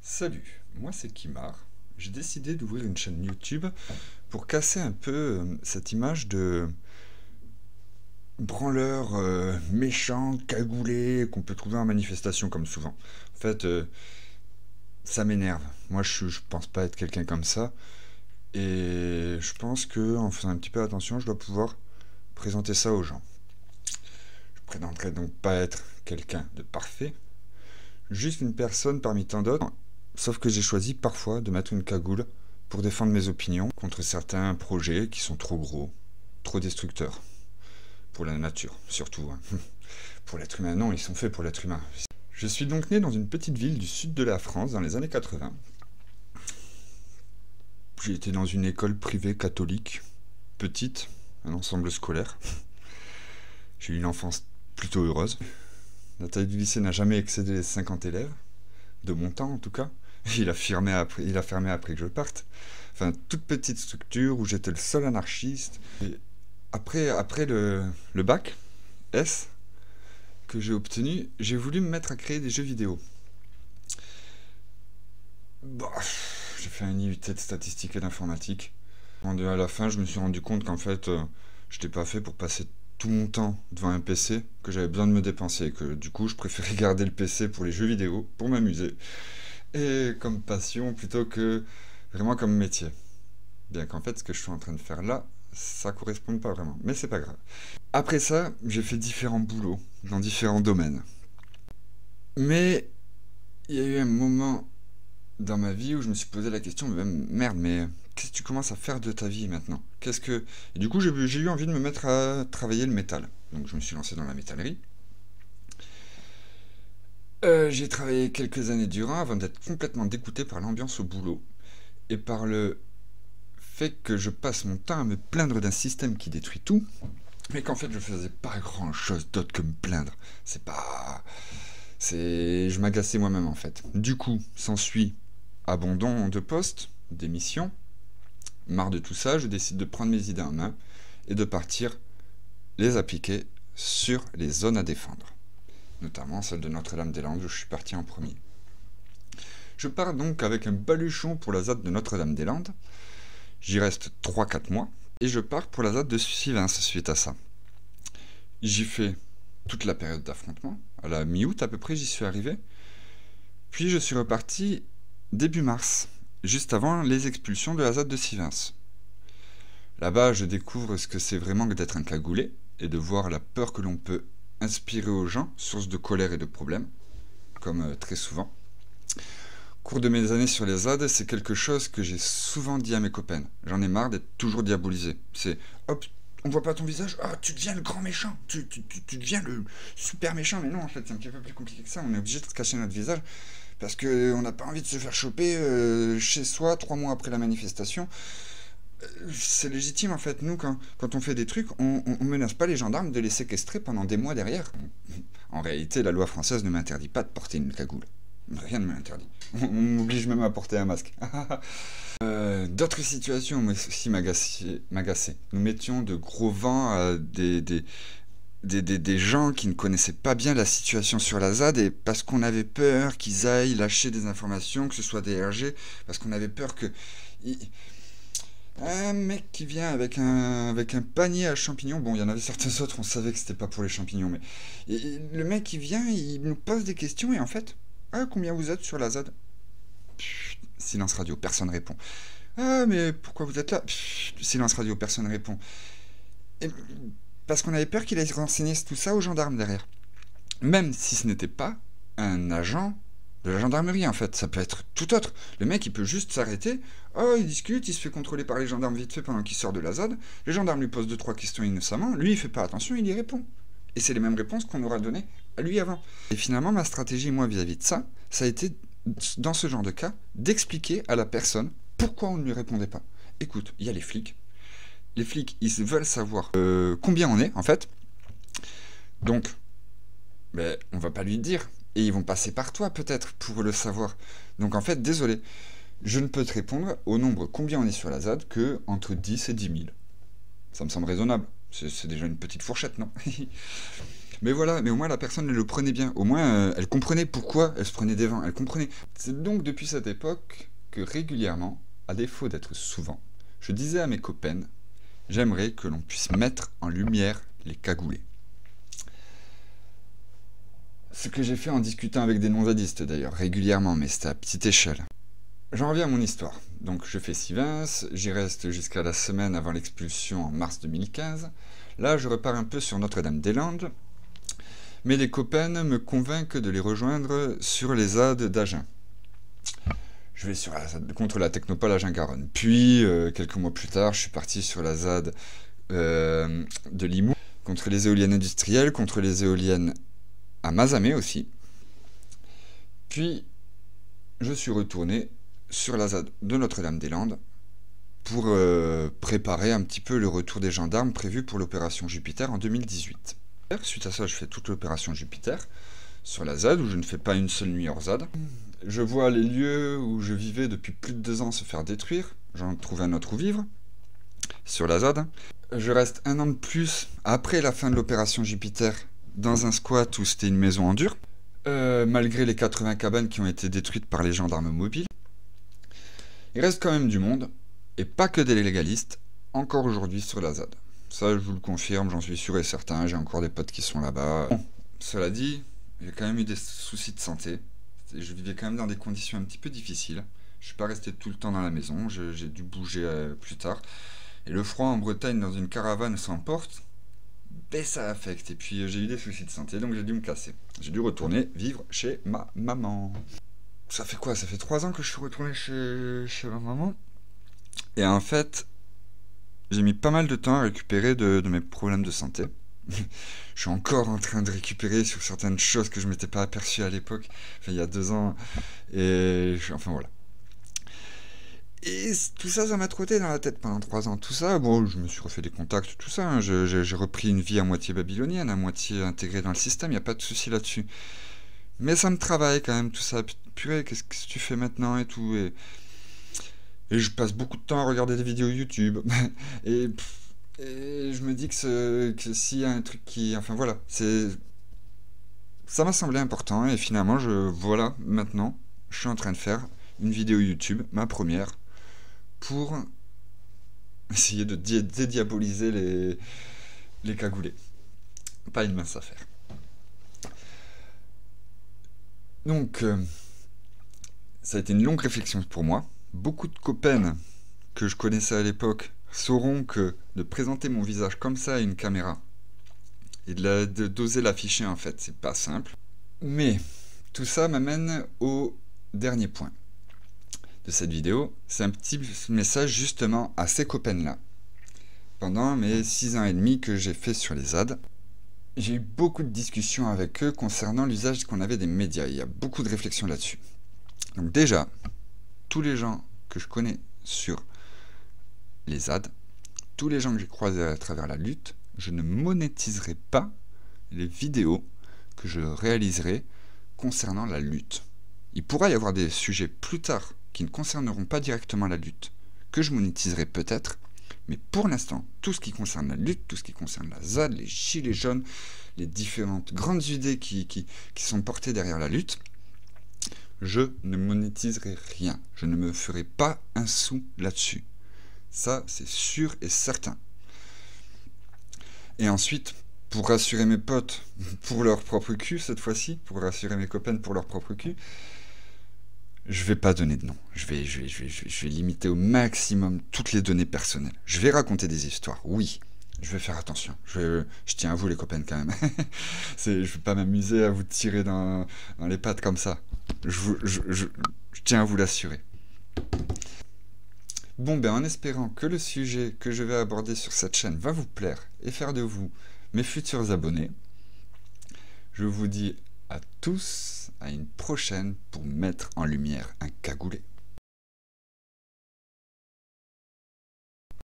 Salut, moi c'est Kimar. J'ai décidé d'ouvrir une chaîne YouTube pour casser un peu cette image de branleur méchant, cagoulé qu'on peut trouver en manifestation comme souvent. En fait, ça m'énerve. Moi je pense pas être quelqu'un comme ça. Et je pense que en faisant un petit peu attention, je dois pouvoir présenter ça aux gens. Je prétenterai donc pas être quelqu'un de parfait, juste une personne parmi tant d'autres. Sauf que j'ai choisi parfois de mettre une cagoule pour défendre mes opinions contre certains projets qui sont trop gros, trop destructeurs. Pour la nature, surtout. Hein. Pour l'être humain, non, ils sont faits pour l'être humain. Je suis donc né dans une petite ville du sud de la France dans les années 80. J'ai été dans une école privée catholique, petite, un ensemble scolaire. J'ai eu une enfance plutôt heureuse. La taille du lycée n'a jamais excédé les 50 élèves, de mon temps en tout cas. Il a fermé après que je parte. Enfin, toute petite structure où j'étais le seul anarchiste. Et après le bac S que j'ai obtenu, j'ai voulu me mettre à créer des jeux vidéo. Bah, j'ai fait un IUT de statistique et d'informatique. À la fin, je me suis rendu compte qu'en fait, je n'étais pas fait pour passer tout mon temps devant un PC, que j'avais besoin de me dépenser, que du coup, je préférais garder le PC pour les jeux vidéo, pour m'amuser. Et comme passion plutôt que vraiment comme métier. Bien qu'en fait, ce que je suis en train de faire là, ça correspond pas vraiment, mais c'est pas grave. Après ça, j'ai fait différents boulots dans différents domaines. Mais il y a eu un moment dans ma vie où je me suis posé la question, mais merde, mais qu'est-ce que tu commences à faire de ta vie maintenant? Et du coup, j'ai eu envie de me mettre à travailler le métal. Donc je me suis lancé dans la métallerie. J'ai travaillé quelques années durant avant d'être complètement dégoûté par l'ambiance au boulot et par le fait que je passe mon temps à me plaindre d'un système qui détruit tout, mais qu'en fait je faisais pas grand chose d'autre que me plaindre. Je m'agaçais moi-même en fait. Du coup, s'ensuit abandon de poste, démission. Marre de tout ça, je décide de prendre mes idées en main et de partir les appliquer sur les zones à défendre. Notamment celle de Notre-Dame-des-Landes où je suis parti en premier. Je pars donc avec un baluchon pour la ZAD de Notre-Dame-des-Landes. J'y reste 3-4 mois et je pars pour la ZAD de Sivens suite à ça. J'y fais toute la période d'affrontement. À la mi-août à peu près, j'y suis arrivé. Puis je suis reparti début mars, juste avant les expulsions de la ZAD de Sivens. Là-bas, je découvre ce que c'est vraiment que d'être un cagoulé et de voir la peur que l'on peut inspirer aux gens, source de colère et de problèmes, comme très souvent. Au cours de mes années sur les ZAD, c'est quelque chose que j'ai souvent dit à mes copains. J'en ai marre d'être toujours diabolisé. C'est hop, on voit pas ton visage, ah, tu deviens le grand méchant, tu deviens le super méchant. Mais non, en fait, c'est un petit peu plus compliqué que ça. On est obligé de cacher notre visage parce qu'on n'a pas envie de se faire choper chez soi 3 mois après la manifestation. C'est légitime en fait. Nous, quand on fait des trucs, on menace pas les gendarmes de les séquestrer pendant des mois derrière. En réalité, la loi française ne m'interdit pas de porter une cagoule. Rien ne m'interdit. On m'oblige même à porter un masque. D'autres situations aussi m'agaçaient. Nous mettions de gros vents à des gens qui ne connaissaient pas bien la situation sur la ZAD et parce qu'on avait peur qu'ils aillent lâcher des informations, que ce soit des RG, parce qu'on avait peur que... Un mec qui vient avec un panier à champignons, bon il y en avait certains autres, on savait que c'était pas pour les champignons, mais le mec qui vient, il nous pose des questions et en fait, ah combien vous êtes sur la ZAD? Pfft, silence radio, personne répond. Ah mais pourquoi vous êtes là? Pfft, silence radio, personne répond. Et, parce qu'on avait peur qu'il aille renseigner tout ça aux gendarmes derrière. Même si ce n'était pas un agent de la gendarmerie en fait, ça peut être tout autre. Le mec il peut juste s'arrêter, oh il discute, il se fait contrôler par les gendarmes vite fait pendant qu'il sort de la ZAD, les gendarmes lui posent 2-3 questions innocemment, lui il fait pas attention, il y répond. Et c'est les mêmes réponses qu'on aura données à lui avant. Et finalement ma stratégie moi vis-à-vis de ça a été, dans ce genre de cas, d'expliquer à la personne pourquoi on ne lui répondait pas. Écoute, il y a les flics, ils veulent savoir combien on est en fait, donc ben, on va pas lui dire. Et ils vont passer par toi, peut-être, pour le savoir. Donc en fait, désolé, je ne peux te répondre au nombre combien on est sur la ZAD que entre 10 et 10 000. Ça me semble raisonnable. C'est déjà une petite fourchette, non? Mais voilà, mais au moins la personne elle le prenait bien. Au moins elle comprenait pourquoi elle se prenait des vents. Elle comprenait. C'est donc depuis cette époque que régulièrement, à défaut d'être souvent, je disais à mes copaines, j'aimerais que l'on puisse mettre en lumière les cagoulés. Ce que j'ai fait en discutant avec des non-zadistes d'ailleurs, régulièrement, mais c'était à petite échelle. J'en reviens à mon histoire. Donc je fais Sivins, j'y reste jusqu'à la semaine avant l'expulsion en mars 2015. Là, je repars un peu sur Notre-Dame-des-Landes, mais les copains me convainquent de les rejoindre sur les ZAD d'Agen. Je vais sur la ZAD contre la Technopole Agen-Garonne. Puis, quelques mois plus tard, je suis parti sur la ZAD de Limoux, contre les éoliennes industrielles, contre les éoliennes à Mazamet aussi. Puis, je suis retourné sur la ZAD de Notre-Dame-des-Landes pour préparer un petit peu le retour des gendarmes prévu pour l'opération Jupiter en 2018. Suite à ça, je fais toute l'opération Jupiter sur la ZAD où je ne fais pas une seule nuit hors ZAD. Je vois les lieux où je vivais depuis plus de 2 ans se faire détruire. J'en trouve un autre où vivre sur la ZAD. Je reste 1 an de plus après la fin de l'opération Jupiter dans un squat où c'était une maison en dur, malgré les 80 cabanes qui ont été détruites par les gendarmes mobiles. Il reste quand même du monde, et pas que des légalistes, encore aujourd'hui sur la ZAD. Ça, je vous le confirme, j'en suis sûr et certain, j'ai encore des potes qui sont là-bas. Bon, cela dit, j'ai quand même eu des soucis de santé. Je vivais quand même dans des conditions un petit peu difficiles. Je suis pas resté tout le temps dans la maison, j'ai dû bouger plus tard. Et le froid en Bretagne dans une caravane sans porte, ben ça affecte. Et puis j'ai eu des soucis de santé, donc j'ai dû me casser. J'ai dû retourner vivre chez ma maman. Ça fait quoi? Ça fait 3 ans que je suis retourné chez ma maman. Et en fait, j'ai mis pas mal de temps à récupérer de mes problèmes de santé. Je suis encore en train de récupérer sur certaines choses que je m'étais pas aperçu à l'époque, enfin il y a 2 ans. Et enfin voilà. Et tout ça, ça m'a trotté dans la tête pendant 3 ans. Tout ça, bon, je me suis refait des contacts, tout ça. Hein. J'ai repris une vie à moitié babylonienne, à moitié intégrée dans le système, il n'y a pas de souci là-dessus. Mais ça me travaille quand même, tout ça. Purée, qu'est-ce que tu fais maintenant et tout. Et je passe beaucoup de temps à regarder des vidéos YouTube. et je me dis que s'il y a un truc qui... Enfin voilà, ça m'a semblé important. Et finalement, voilà, maintenant, je suis en train de faire une vidéo YouTube, ma première, pour essayer de dédiaboliser les cagoulés. Pas une mince affaire. Donc, ça a été une longue réflexion pour moi. Beaucoup de copains que je connaissais à l'époque sauront que de présenter mon visage comme ça à une caméra et d'oser l'afficher, en fait, c'est pas simple. Mais tout ça m'amène au dernier point de cette vidéo. C'est un petit message justement à ces copains-là. Pendant mes 6 ans et demi que j'ai fait sur les ZAD, j'ai eu beaucoup de discussions avec eux concernant l'usage qu'on avait des médias. Il y a beaucoup de réflexions là-dessus. Donc déjà, tous les gens que je connais sur les ZAD, tous les gens que j'ai croisés à travers la lutte, je ne monétiserai pas les vidéos que je réaliserai concernant la lutte. Il pourra y avoir des sujets plus tard qui ne concerneront pas directement la lutte, que je monétiserai peut-être, mais pour l'instant, tout ce qui concerne la lutte, tout ce qui concerne la ZAD, les gilets jaunes, les différentes grandes idées qui sont portées derrière la lutte, je ne monétiserai rien. Je ne me ferai pas un sou là-dessus. Ça, c'est sûr et certain. Et ensuite, pour rassurer mes potes pour leur propre cul, cette fois-ci, pour rassurer mes copains pour leur propre cul, je vais pas donner de nom. Je vais limiter au maximum toutes les données personnelles. Je vais raconter des histoires, oui. Je vais faire attention. Je tiens à vous les copains quand même. Je vais pas m'amuser à vous tirer dans les pattes comme ça. Je tiens à vous l'assurer. Bon ben en espérant que le sujet que je vais aborder sur cette chaîne va vous plaire et faire de vous mes futurs abonnés, je vous dis à tous à une prochaine pour mettre en lumière un cagoulé.